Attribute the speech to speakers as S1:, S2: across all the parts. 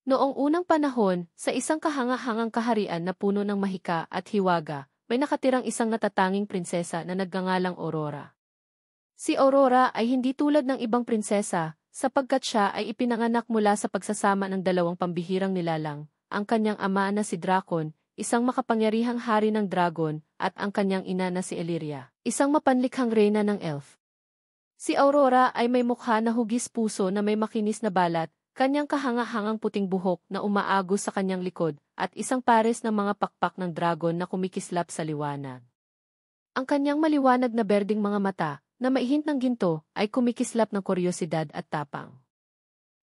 S1: Noong unang panahon, sa isang kahanga-hangang kaharian na puno ng mahika at hiwaga, may nakatirang isang natatanging prinsesa na nagngangalang Aurora. Si Aurora ay hindi tulad ng ibang prinsesa, sapagkat siya ay ipinanganak mula sa pagsasama ng dalawang pambihirang nilalang, ang kanyang ama na si Drakon, isang makapangyarihang hari ng dragon, at ang kanyang ina na si Elyria, isang mapanlikhang reyna ng elf. Si Aurora ay may mukha na hugis puso na may makinis na balat, kanyang kahanga-hangang puting buhok na umaagos sa kanyang likod, at isang pares ng mga pakpak ng dragon na kumikislap sa liwanag. Ang kanyang maliwanag na berdeng mga mata, na maihint ng ginto, ay kumikislap ng kuryosidad at tapang.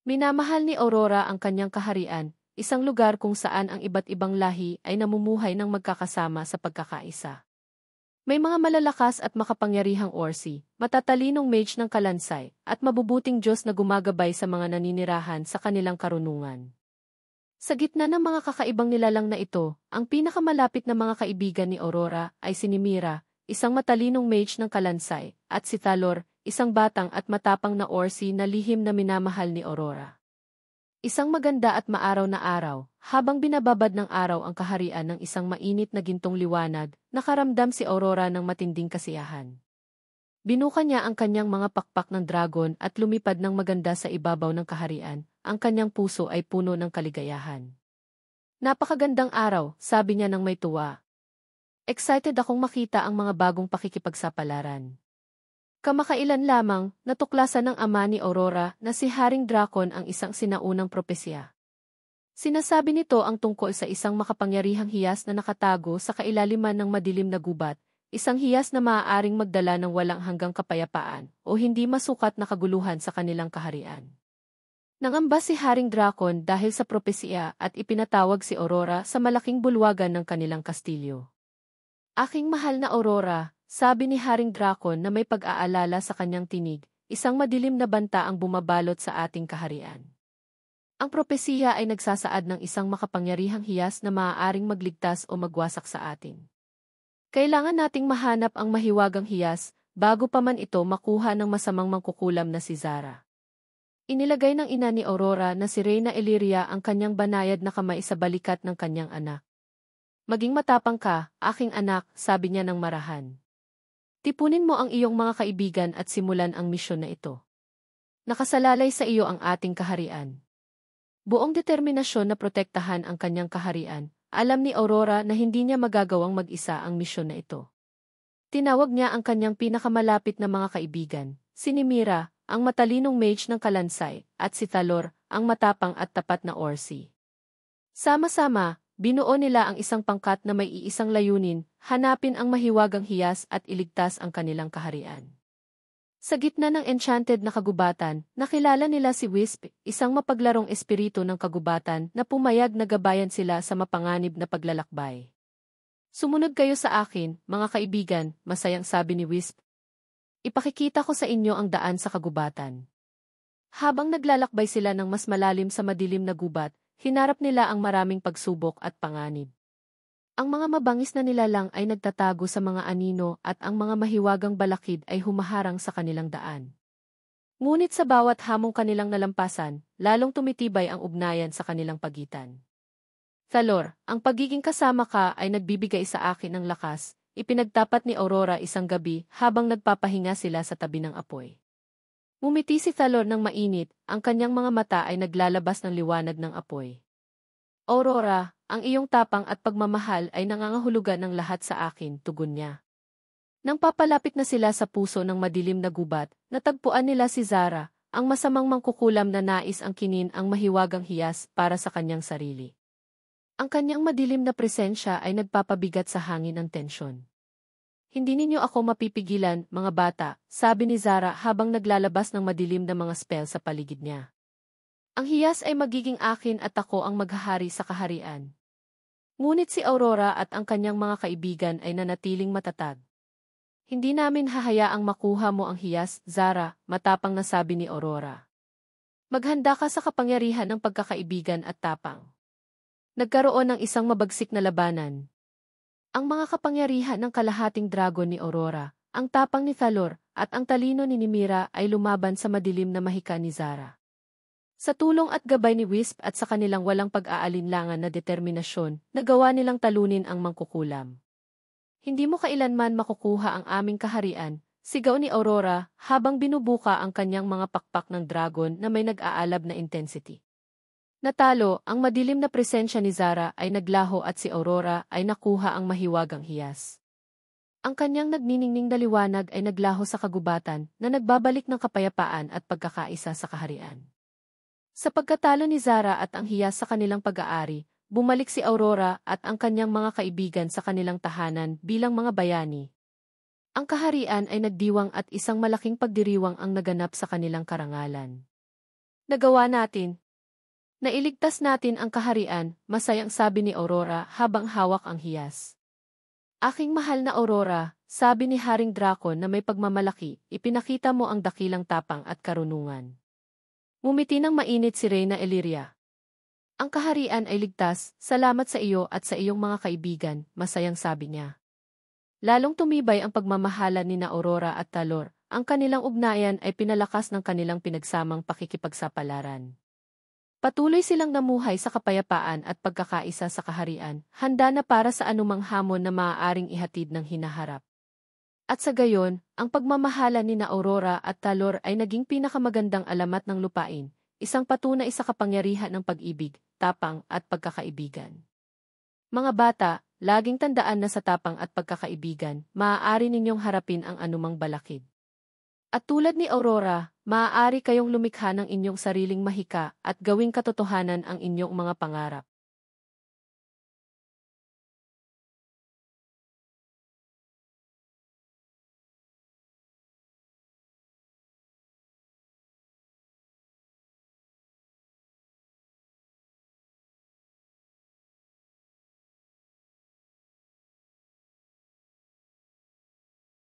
S1: Minamahal ni Aurora ang kanyang kaharian, isang lugar kung saan ang iba't ibang lahi ay namumuhay ng magkakasama sa pagkakaisa. May mga malalakas at makapangyarihang orsi, matatalinong mage ng kalansay, at mabubuting Diyos na gumagabay sa mga naninirahan sa kanilang karunungan. Sa gitna ng mga kakaibang nilalang na ito, ang pinakamalapit na mga kaibigan ni Aurora ay si Nimira, isang matalinong mage ng kalansay, at si Thalor, isang batang at matapang na orsi na lihim na minamahal ni Aurora. Isang maganda at maaraw na araw, habang binababad ng araw ang kaharian ng isang mainit na gintong liwanag, nakaramdam si Aurora ng matinding kasiyahan. Binuka niya ang kanyang mga pakpak ng dragon at lumipad ng maganda sa ibabaw ng kaharian, ang kanyang puso ay puno ng kaligayahan. Napakagandang araw, sabi niya ng may tuwa. Excited akong makita ang mga bagong pakikipagsapalaran. Kamakailan lamang, natuklasan ng ama ni Aurora na si Haring Drakon ang isang sinaunang propesya. Sinasabi nito ang tungkol sa isang makapangyarihang hiyas na nakatago sa kailaliman ng madilim na gubat, isang hiyas na maaaring magdala ng walang hanggang kapayapaan o hindi masukat na kaguluhan sa kanilang kaharian. Nangamba si Haring Drakon dahil sa propesya at ipinatawag si Aurora sa malaking bulwagan ng kanilang kastilyo. Aking mahal na Aurora, sabi ni Haring Drakon na may pag-aalala sa kanyang tinig, isang madilim na banta ang bumabalot sa ating kaharian. Ang propesiya ay nagsasaad ng isang makapangyarihang hiyas na maaaring magligtas o magwasak sa atin. Kailangan nating mahanap ang mahiwagang hiyas, bago pa man ito makuha ng masamang mangkukulam na si Zara. Inilagay ng ina ni Aurora na si Reyna Elyria ang kanyang banayad na kamay sa balikat ng kanyang anak. Maging matapang ka, aking anak, sabi niya ng marahan. Tipunin mo ang iyong mga kaibigan at simulan ang misyon na ito. Nakasalalay sa iyo ang ating kaharian. Buong determinasyon na protektahan ang kanyang kaharian, alam ni Aurora na hindi niya magagawang mag-isa ang misyon na ito. Tinawag niya ang kanyang pinakamalapit na mga kaibigan, si Nimira, ang matalinong mage ng kalansay, at si Thalor, ang matapang at tapat na orsi. Sama-sama, binuo nila ang isang pangkat na may iisang layunin, hanapin ang mahiwagang hiyas at iligtas ang kanilang kaharian. Sa gitna ng enchanted na kagubatan, nakilala nila si Wisp, isang mapaglarong espiritu ng kagubatan na pumayag na gabayan sila sa mapanganib na paglalakbay. Sumunod kayo sa akin, mga kaibigan, masayang sabi ni Wisp. Ipakikita ko sa inyo ang daan sa kagubatan. Habang naglalakbay sila ng mas malalim sa madilim na gubat, hinarap nila ang maraming pagsubok at panganib. Ang mga mabangis na nilalang ay nagtatago sa mga anino at ang mga mahiwagang balakid ay humaharang sa kanilang daan. Ngunit sa bawat hamong kanilang nalampasan, lalong tumitibay ang ugnayan sa kanilang pagitan. Thalor, ang pagiging kasama ka ay nagbibigay sa akin ng lakas, ipinagtapat ni Aurora isang gabi habang nagpapahinga sila sa tabi ng apoy. Ngumiti si Thalor ng mainit, ang kanyang mga mata ay naglalabas ng liwanag ng apoy. Aurora, ang iyong tapang at pagmamahal ay nangangahulugan ng lahat sa akin, tugon niya. Nang papalapit na sila sa puso ng madilim na gubat, natagpuan nila si Zara, ang masamang mangkukulam na nais ang kinin ang mahiwagang hiyas para sa kanyang sarili. Ang kanyang madilim na presensya ay nagpapabigat sa hangin ng tensyon. Hindi ninyo ako mapipigilan, mga bata, sabi ni Zara habang naglalabas ng madilim na mga spell sa paligid niya. Ang hiyas ay magiging akin at ako ang maghahari sa kaharian. Ngunit si Aurora at ang kanyang mga kaibigan ay nanatiling matatag. Hindi namin hahayaang makuha mo ang hiyas, Zara, matapang na sabi ni Aurora. Maghanda ka sa kapangyarihan ng pagkakaibigan at tapang. Nagkaroon ng isang mabagsik na labanan. Ang mga kapangyarihan ng kalahating dragon ni Aurora, ang tapang ni Thalor, at ang talino ni Nimira ay lumaban sa madilim na mahika ni Zara. Sa tulong at gabay ni Wisp at sa kanilang walang pag-aalinlangan na determinasyon, nagawa nilang talunin ang mangkukulam. Hindi mo kailanman makukuha ang aming kaharian, sigaw ni Aurora habang binubuka ang kanyang mga pakpak ng dragon na may nag-aalab na intensity. Natalo, ang madilim na presensya ni Zara ay naglaho at si Aurora ay nakuha ang mahiwagang hiyas. Ang kanyang nagniningning na liwanag ay naglaho sa kagubatan na nagbabalik ng kapayapaan at pagkakaisa sa kaharian. Sa pagkatalo ni Zara at ang hiyas sa kanilang pag-aari, bumalik si Aurora at ang kanyang mga kaibigan sa kanilang tahanan bilang mga bayani. Ang kaharian ay nagdiwang at isang malaking pagdiriwang ang naganap sa kanilang karangalan. Nagawa natin. Nailigtas natin ang kaharian, masayang sabi ni Aurora habang hawak ang hiyas. Aking mahal na Aurora, sabi ni Haring Draco na may pagmamalaki, ipinakita mo ang dakilang tapang at karunungan. Ngumiti ng mainit si Reyna Elyria. Ang kaharian ay ligtas, salamat sa iyo at sa iyong mga kaibigan, masayang sabi niya. Lalong tumibay ang pagmamahalan ni na Aurora at Talor, ang kanilang ugnayan ay pinalakas ng kanilang pinagsamang pakikipagsapalaran. Patuloy silang namuhay sa kapayapaan at pagkakaisa sa kaharian, handa na para sa anumang hamon na maaaring ihatid ng hinaharap. At sa gayon, ang pagmamahalan ni na Aurora at Talor ay naging pinakamagandang alamat ng lupain, isang patunay sa kapangyarihan ng pag-ibig, tapang at pagkakaibigan. Mga bata, laging tandaan na sa tapang at pagkakaibigan, maaari ninyong harapin ang anumang balakid. At tulad ni Aurora, maaari kayong lumikha ng inyong sariling mahika at gawing katotohanan ang inyong mga pangarap.